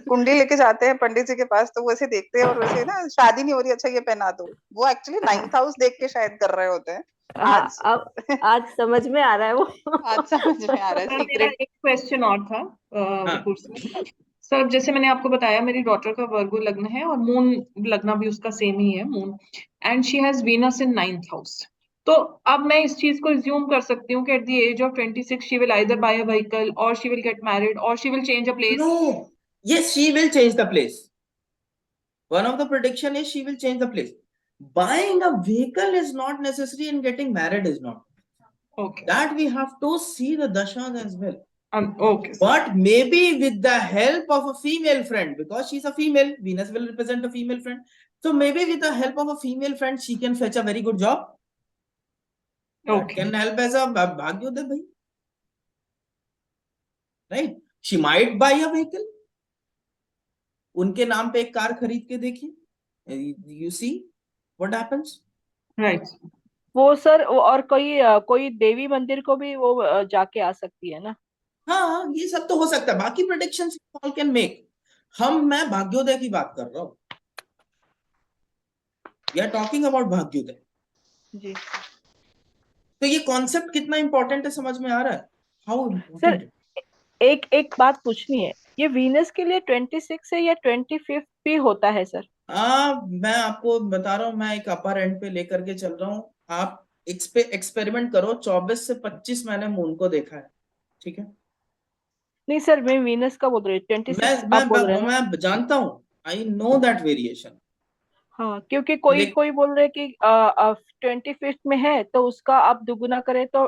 कुंडली लेके जाते हैं पंडित जी के पास, तो वैसे देखते हैं और वैसे ना शादी नहीं हो रही, अच्छा ये पहना दो। वो एक्चुअली 9th हाउस देख के शायद कर रहे होते हैं। हाँ, आज आज समझ में आ रहा है वो। आज समझ में आ रहा है सर मेरा सीक्रेट। एक क्वेश्चन और था विपुल सर। सर जैसे मैंने आपको बताया मेरी डॉटर का वर्गो लग्न है और मून लगना भी उसका सेम ही है moon, and she has Venus in 9th house. तो अब मैं इस चीज को अज्यूम कर सकती हूँ कि at the age of 26 she will either buy a vehicle or she will get married or she will change a place. No, yes, she will change the place. One of the prediction is she will change the place. Buying a vehicle is not necessary and getting married is not. Okay. That we have to see the dashas as well. Okay. But maybe with the help of a female friend, because she's a female, Venus will represent a female friend. So maybe with the help of a female friend, she can fetch a very good job. That can help as a bhagyodaya bhai. Right? She might buy a vehicle. उनके नाम पे एक car खरीद के देखिए, you see what happens. Right. वो sir और कोई देवी मंदिर को भी वो जाके आ सकती है ना। हाँ, ये सब तो हो सकता है, बाकी प्रेडिक्शंस ऑल कैन मेक। मैं भाग्योदय की बात कर रहा हूँ। वी आर टॉकिंग अबाउट भाग्योदय। जी तो ये कॉन्सेप्ट कितना इंपॉर्टेंट है, समझ में आ रहा है हाउ सर। इम्पोर्टेंट। एक बात पूछनी है, ये वीनस के लिए 26 है या 25 भी होता है सर? मैं आपको बता रहा हूँ, मैं एक अपर एंड पे लेकर के चल रहा हूँ। आप इस पे एक्सपेरिमेंट करो। 24 से 25 मैंने मून को देखा है, ठीक है। नहीं सर, मैं वीनस का बोल रही हूँ, 26 मैं आप बोल रहे हैं ना। मैं जानता हूँ, आई नो दैट वेरिएशन। हाँ, क्योंकि कोई बोल रहे कि 25 में है तो उसका आप दुगुना करें तो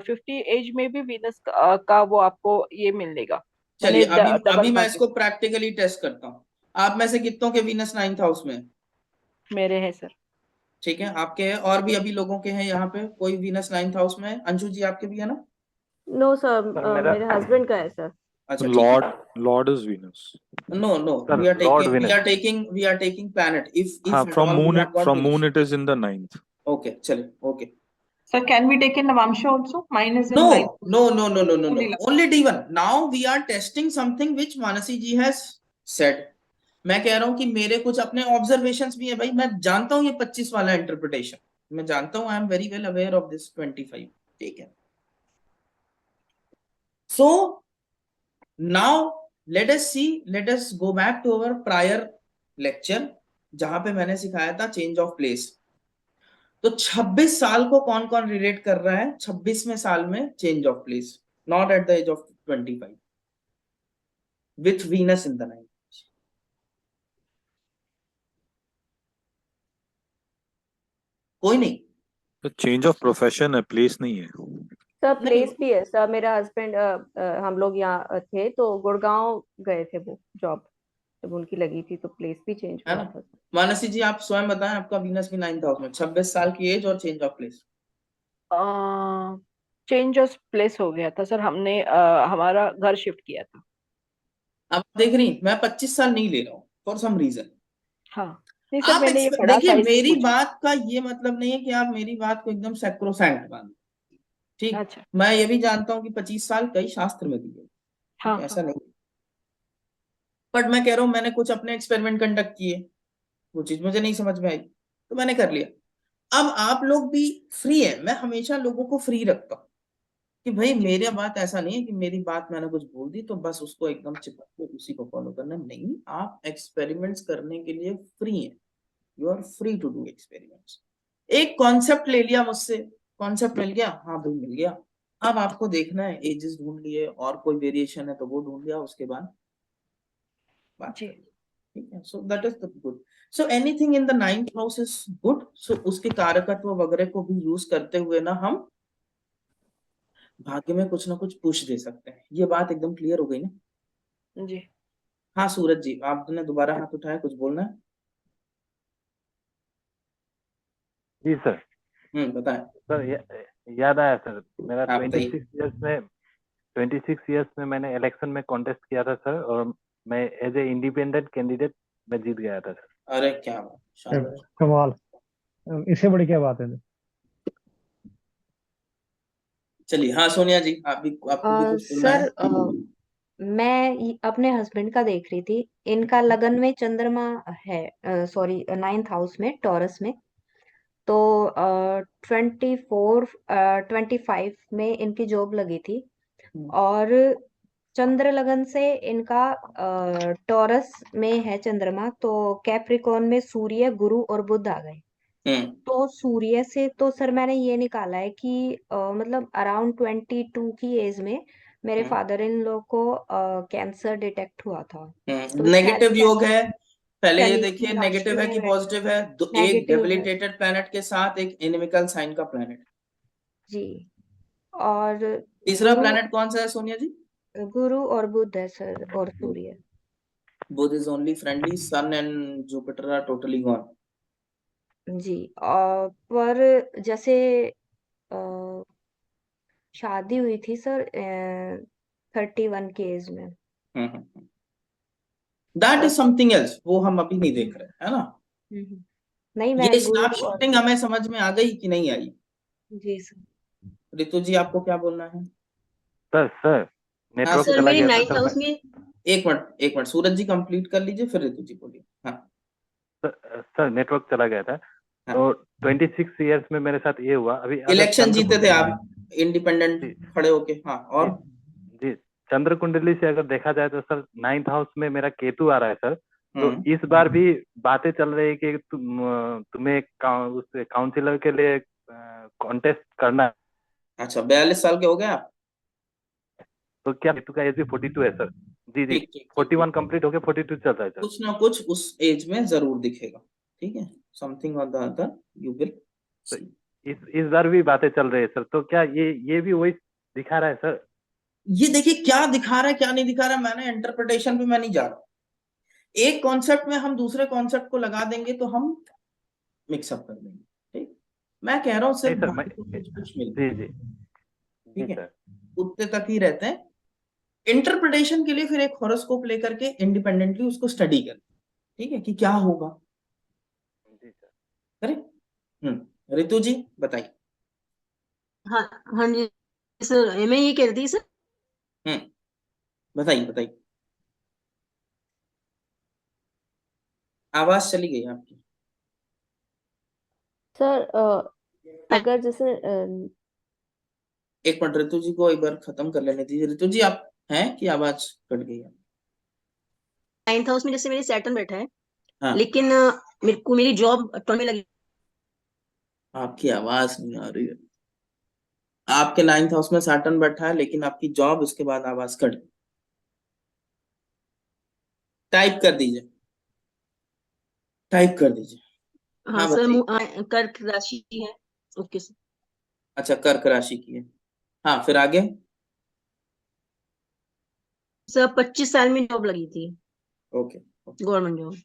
50 एज में भी वीनस का वो आपको ये मिलेगा। चलिए मैंने अभी डबल मैं भाग्य इसको प्रैक्टिकली टेस्ट करता हूँ। आप में से कितनों के वीनस 9th हाउस में है? मेरे है सर। ठीक है, आपके है, और भी अभी लोगों के हैं यहाँ पे कोई वीनस 9th हाउस में है? अंशु जी आपके भी है ना? नो सर, मेरे हस्बैंड का है सर। अच्छा, ठीक है। Lord is Venus. No, sir Lord Venus. we are taking planet. If हाँ, at from all we moon have got from moon variation. it is in the 9th. Okay, चलिए, okay. Sir, can we take in Navamsha also? Mine is in No, 9th. no. Only D1. Now we are testing something which Manasi ji has said. मैं कह रहा हूँ कि मेरे कुछ अपने observations भी है भाई। मैं जानता हूँ ये 25 वाला इंटरप्रिटेशन, मैं जानता हूँ, I am very well aware of this 25, ठीक है। So now let us go back to our prior lecture, जहां पे मैंने सिखाया था चेंज ऑफ प्लेस। तो 26 साल को कौन कौन रिलेट कर रहा है? 26वें साल में change of place, not at the age of 25, with Venus in the 9th। कोई नहीं। तो चेंज ऑफ प्रोफेशन है, प्लेस नहीं है। सर नहीं, प्लेस भी है सर, मेरा हस्बैंड हम लोग यहाँ थे तो गुड़गांव गए थे वो जॉब, जब उनकी लगी थी तो प्लेस भी चेंज है हुआ ना। था। मानसी जी आप स्वयं बताएं, आपका वीनस भी 9th हाउस में, 26 साल की एज और change of place. Change of place हो गया था सर, हमने हमारा घर शिफ्ट किया था। अब देख रही, मैं 25 साल नहीं ले रहा हूँ फॉर सम रीजन। हाँ नहीं सर, आप मैंने ये पढ़ा देखिए, था इसलिए मेरी पूछा। बात का ये मतलब नहीं है कि आप मेरी बात को एकदम सैक्रोसैंक्ट मानो। ठीक, अच्छा। मैं ये भी जानता हूँ कि 25 साल कई शास्त्र में दिए, हाँ ऐसा हाँ। नहीं। बट मैं कह रहा हूँ, मैंने कुछ अपने एक्सपेरिमेंट कंडक्ट किए, वो चीज मुझे नहीं समझ में आई तो मैंने कर लिया। अब आप लोग भी फ्री है, मैं हमेशा लोगों को फ्री रखता हूँ कि भाई जी मेरी बात ऐसा नहीं है कि मेरी बात मैंने कुछ बोल दी तो बस उसको एकदम चिपक के उसी को फॉलो करना, नहीं। आप एक्सपेरिमेंट्स करने के लिए फ्री हैं, you are free to do experiments. एक कॉन्सेप्ट ले लिया मुझसे, कॉन्सेप्ट मिल गया, हाँ भाई मिल गया। अब आपको देखना है, एजेस ढूंढ लिए और कोई वेरिएशन है तो वो ढूंढ लिया, उसके बाद बात जी। करिए। ठीक है, so that is the good. So anything in the 9th house is good. So उसके कारकत्व वगैरह को भी यूज करते हुए ना हम भाग्य में कुछ ना कुछ पुश दे सकते हैं। ये बात एकदम क्लियर हो गई ना? जी। हाँ सूरज जी, आपने दोबारा हाथ उठाया, कुछ बोलना है? जी सर। बताएं। सर याद आया सर, मेरा आप बताइए। 26 इयर्स में मैंने इलेक्शन में कॉन्टेस्ट किया था सर, और मैं एज ए इंडिपेंडेंट कैंडिडेट मैं जीत गया था सर। अरे क्या बात, शानदार। कमाल, इससे बड़ी क्या बात है। चलिए, हाँ सोनिया जी, आप भी, आपको भी कुछ बोलना है? सर मैं अपने हस्बैंड का देख रही थी। इनका लगन में चंद्रमा है, सॉरी 9th हाउस में टॉरस में। तो 24 25 में इनकी जॉब लगी थी। और चंद्र लगन से इनका टॉरस में है चंद्रमा, तो कैप्रिकॉर्न में सूर्य गुरु और बुध आ गए। तो सूर्य से तो सर मैंने ये निकाला है कि मतलब अराउंड 22 की एज में मेरे फादर इन लॉ को कैंसर डिटेक्ट हुआ था। तो शायद नेगेटिव योग है, पहले ये शनि देखिए की राशि नेगेटिव है में कि पॉजिटिव है? एक नेगेटिव है डेबिलिटेटेड प्लैनेट के साथ एक इनमिकल साइन का प्लैनेट। जी। और तीसरा गुरु प्लैनेट कौन सा है सोनिया जी? गुरु और बुध है सर, और Surya. Budh is only friendly, sun and Jupiter are totally gone. जी। और पर जैसे अ, शादी हुई थी सर 31 की एज में। दैट इज और समथिंग एल्स, वो हम अभी नहीं देख रहे, है ना? नहीं, ये मैं गुरु स्टार और शिफ्टिंग हमें समझ में आ गई कि नहीं आई? जी सर। रितु जी, आपको क्या बोलना है? सर हाँ नेटवर्क सर चला मेरी गया था 9th सर। हाउस में। एक मिनट एक मिनट, सूरज जी कंप्लीट कर लीजिए फिर रितु जी बोलिए। हाँ सर नेटवर्क चला गया था। हाँ। तो 26 इयर्स में मेरे साथ ये हुआ। अभी अगर इलेक्शन चंद्र जीते थे कुंडली, आप इंडिपेंडेंट जी खड़े होके, हाँ, जी और? जी, चंद्र कुंडली से अगर देखा जाए तो सर 9th हाउस में मेरा केतु आ रहा है सर। तो इस बार भी बातें चल रही है कि तुम्हें उस काउंसिलर के लिए कॉन्टेस्ट करना है। अच्छा, 42 साल के हो गए आप? तो क्या केतु का एज भी 42 है सर? जी जी, ठीक ठीक ठीक 41 ठीक। कंप्लीट हो गया, 42 चल रहा है सर। कुछ ना कुछ उस एज में जरूर दिखेगा। ठीक है, समथिंग और द अदर यू विल तो सी। इस बार भी बातें चल रही है सर, तो क्या ये भी वही दिखा रहा है सर? ये देखिए क्या दिखा रहा है क्या नहीं दिखा रहा है, मैंने इंटरप्रिटेशन पे मैं नहीं जा रहा। एक कॉन्सेप्ट में हम दूसरे कॉन्सेप्ट को लगा देंगे तो हम मिक्सअप कर देंगे। ठीक, मैं कह रहा हूँ नहीं सिर्फ सर, मैं भाग्य को कुछ कुछ मिलता जी है। जी जी ठीक है, सर। उतने तक ही रहते हैं। इंटरप्रिटेशन के लिए फिर एक हॉरोस्कोप लेकर के इंडिपेंडेंटली उसको स्टडी कर, ठीक है, कि क्या होगा। जी सर। करें। रितु जी बताइए। हाँ हाँ जी सर, मैं ये कह रही थी सर। हम्म बताइए बताइए। आवाज चली गई आपकी। सर अगर जैसे एक मिनट, रितु जी को एक बार खत्म कर लेने दीजिए। रितु जी आप हैं कि आवाज कट गई है? 9th हाउस में जैसे मेरे सैटर्न बैठा है, हाँ, लेकिन मेरे को मेरी जॉब 12 में लगी। आपकी आवाज नहीं आ रही है। आपके 9th हाउस में सैटर्न बैठा है लेकिन आपकी जॉब, उसके बाद आवाज कट गई। टाइप कर दीजिए, टाइप कर दीजिए। हाँ हाँ सर, बताइए। कर्क राशि है। Okay sir. अच्छा, कर्क राशि की है। हाँ, फिर आगे। सर 25 साल में जॉब लगी थी, ओके, गवर्नमेंट जॉब।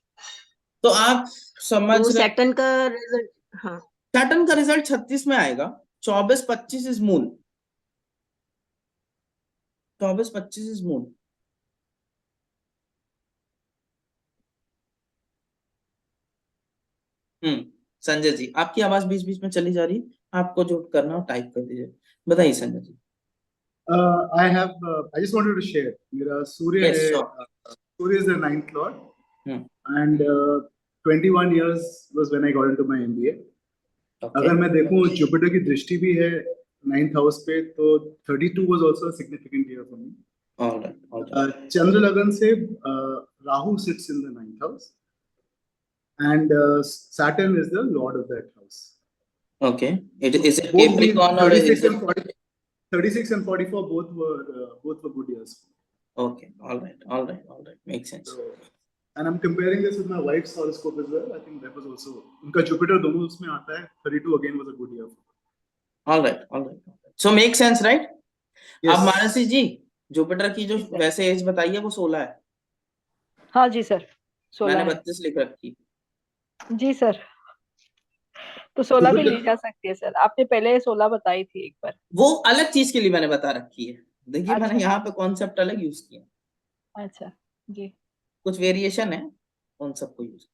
तो आप समझ तो रहे। सैटर्न का रिजल्ट। हाँ। सैटर्न का रिजल्ट 36 में आएगा। 24 25 is moon. 24 25 is moon. Sanjay ji, आपकी आवाज बीच बीच में चली जा रही है, आपको जो करना हो टाइप कर दीजिए। बताइए Sanjay ji. I just wanted to share. मेरा सूर्य Yes, है, sure. Surya is the 9th lord, Hmm. and 21 years was when I got into my MBA. Okay. अगर मैं देखूं जुपिटर की दृष्टि भी है 9th हाउस पे, तो 32 was also a significant year for me. All right, all right. चंद्र लगन से Rahu sits in the 9th house, and Saturn is the lord of that house. Okay. Is it Both these Capricorn or is 36 it? and 40, 36 and 44 both were good years. Okay, all right, all right, all right, makes sense. So, and I'm comparing this with my wife's horoscope as well. I think that was also, उनका Jupiter दोनों उसमें आता है. 32 again was a good year. All right, all right. So make sense, right? Yes. अब मानसी जी, Jupiter की जो वैसे as बताइए वो 16 है। हाँ जी सर, 16 मैंने है 32 लिख रखी। जी सर, तो 16 भी ली जा सकती है सर। आपने पहले 16 बताई थी एक बार, वो अलग चीज के लिए मैंने बता रखी है। देखिए अच्छा। मैंने यहाँ पे कॉन्सेप्ट अलग यूज किया। अच्छा जी, कुछ वेरिएशन है, उन सबको यूज।